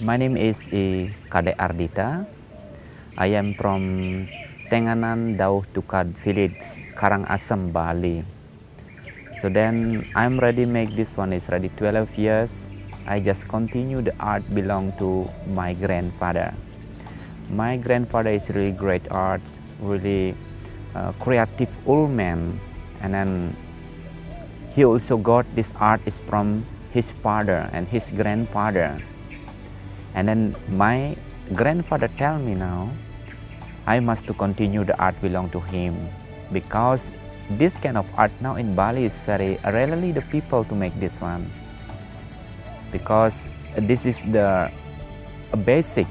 My name is Kadek Ardita. I am from Tenganan Dauh Tukad village, Karangasem, Bali. So then I'm ready make this one is ready 12 years. I just continue the art belong to my grandfather. My grandfather is really great art, really creative old man, and then he also got this art is from his father and his grandfather. And then my grandfather tell me now, I must to continue the art belong to him, because this kind of art now in Bali is very rarely the people to make this one, because this is the basic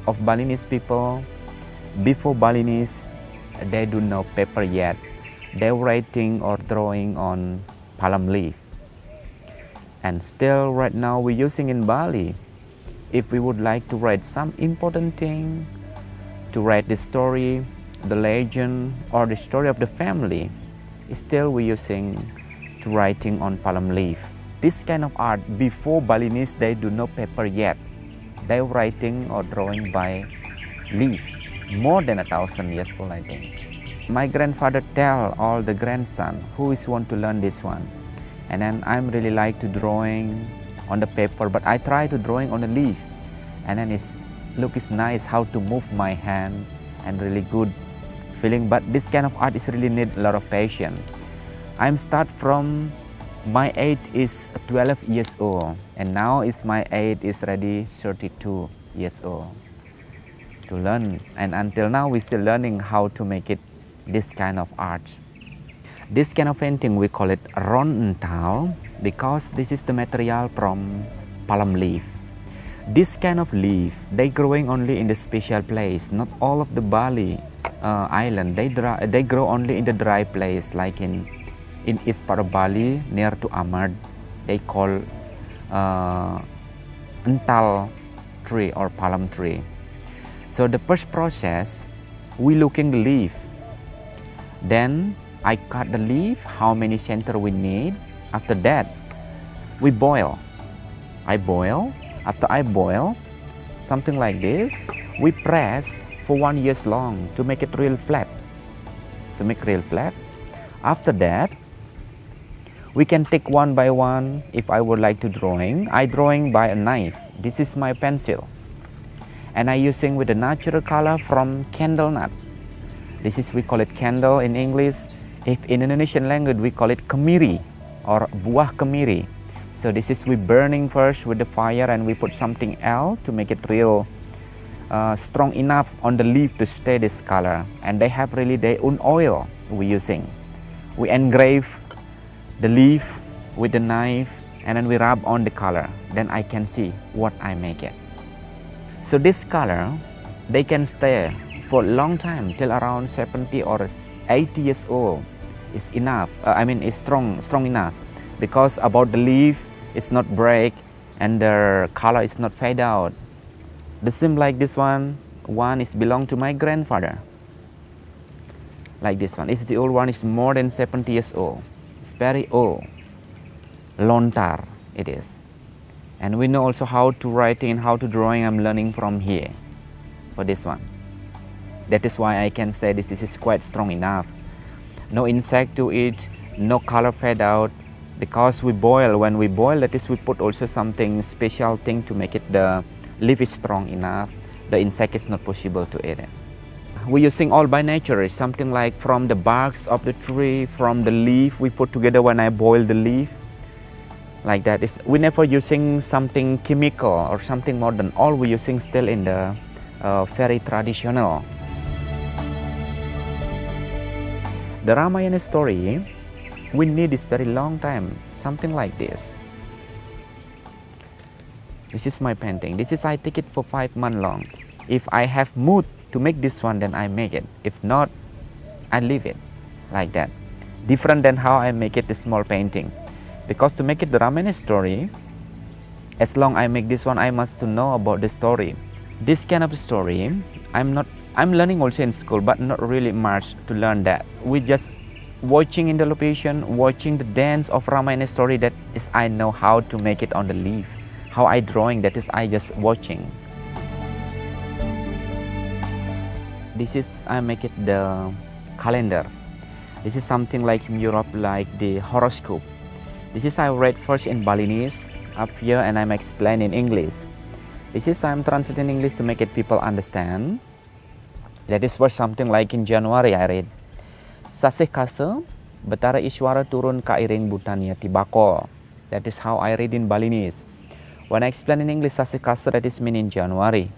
of Balinese people. Before Balinese, they do not paper yet. They're writing or drawing on palm leaf. And still right now we're using in Bali. If we would like to write some important thing, to write the story, the legend, or the story of the family, still we're using to writing on palm leaf. This kind of art, before Balinese, they do not paper yet. They're writing or drawing by leaf, more than 1,000 years old, I think. My grandfather tell all the grandson who is want to learn this one. And then I'm really like to drawing on the paper, but I try to drawing on the leaf, and then it's nice how to move my hand and really good feeling. But this kind of art is really need a lot of patience. I'm start from my age is 12 years old, and now is my age is already 32 years old to learn, and until now we're still learning how to make it this kind of art. This kind of painting we call it rontal, because this is the material from palm leaf. This kind of leaf, they growing only in the special place. Not all of the Bali island, they grow only in the dry place, like in east part of Bali, near to Amad. They call untal tree or palm tree. So the first process, we looking the leaf. Then I cut the leaf, how many center we need. After that, we boil. I boil. After I boil, something like this, we press for 1 year long to make it real flat. To make real flat. After that, we can take one by one. If I would like to drawing, I drawing by a knife. This is my pencil. And I using with the natural color from candle nut. This is, we call it candle in English. If in Indonesian language, we call it kemiri or buah kemiri. So this is we burning first with the fire, and we put something else to make it real strong enough on the leaf to stay this color. And they have really their own oil we using. We engrave the leaf with the knife, and then we rub on the color. Then I can see what I make it. So this color, they can stay for a long time, till around 70 or 80 years old. Is enough. It's strong enough, because about the leaf, it's not break, and the color is not fade out. The same like this one is belong to my grandfather. Like this one, it's the old one, is more than 70 years old. It's very old. Lontar it is. And we know also how to writing and how to drawing. I'm learning from here for this one. That is why I can say this is quite strong enough. No insect to eat, no color fade out, because we boil. When we boil, that is, we put also something special thing to make it the leaf is strong enough. The insect is not possible to eat it. We're using all by nature, something like from the barks of the tree, from the leaf we put together when I boil the leaf. Like that. We never using something chemical or something modern. All we're using still in the very traditional. The Ramayana story, we need this very long time, something like this. This is my painting. This is, I take it for 5 months long. If I have mood to make this one, then I make it. If not, I leave it like that. Different than how I make it the small painting. Because to make it the Ramayana story, as long I make this one, I must to know about the story. This kind of story, I'm learning also in school, but not really much to learn that. We just watching in the location, watching the dance of Ramayana story, that is I know how to make it on the leaf, How I drawing, that is I just watching. This is, I make it the calendar. This is something like in Europe, like the horoscope. This is I read first in Balinese up here, and I'm explaining in English. This is I'm translating English to make it people understand. That is first something like in January I read. Sasih kase, betara Ishwara turun kairing butania tibako. That is how I read in Balinese. When I explain in English, Sasih kase, that is mean in January.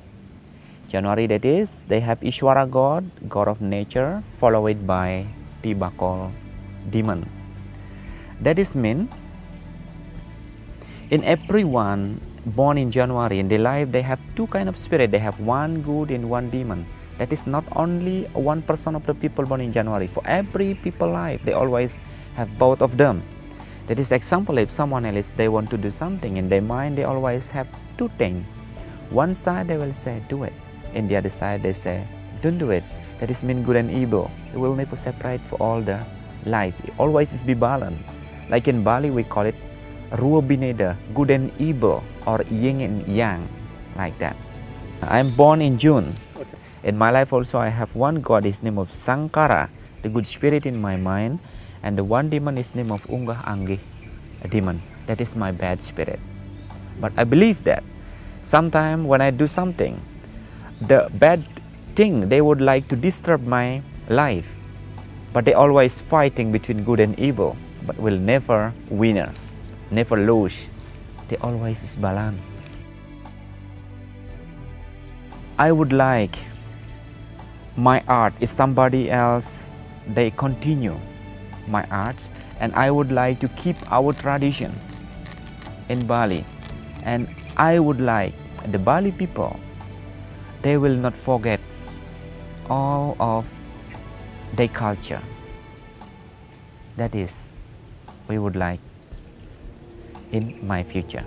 January, that is, they have Ishwara God, God of nature, followed by Tibakol, demon. That is mean, in everyone born in January, in their life, they have two kind of spirit. They have one good and one demon. That is not only 1% of the people born in January. For every people life, they always have both of them. That is example, if someone else, they want to do something, in their mind, they always have two things. One side, they will say, do it. In the other side, they say, don't do it. That is mean good and evil. It will never separate for all the life. It always is be balanced. Like in Bali, we call it Rua Bineda, good and evil, or yin and yang, like that. I am born in June. Okay. In my life also, I have one God, his name of Sankara, the good spirit in my mind, and the one demon is name of Unggah Anggih, a demon. That is my bad spirit. But I believe that sometime when I do something, the bad thing, they would like to disturb my life. But they always fighting between good and evil, but will never winner, never lose. They always is balance. I would like my art, if somebody else, they continue my art, and I would like to keep our tradition in Bali. And I would like the Bali people, they will not forget all of their culture. That is, we would like in my future.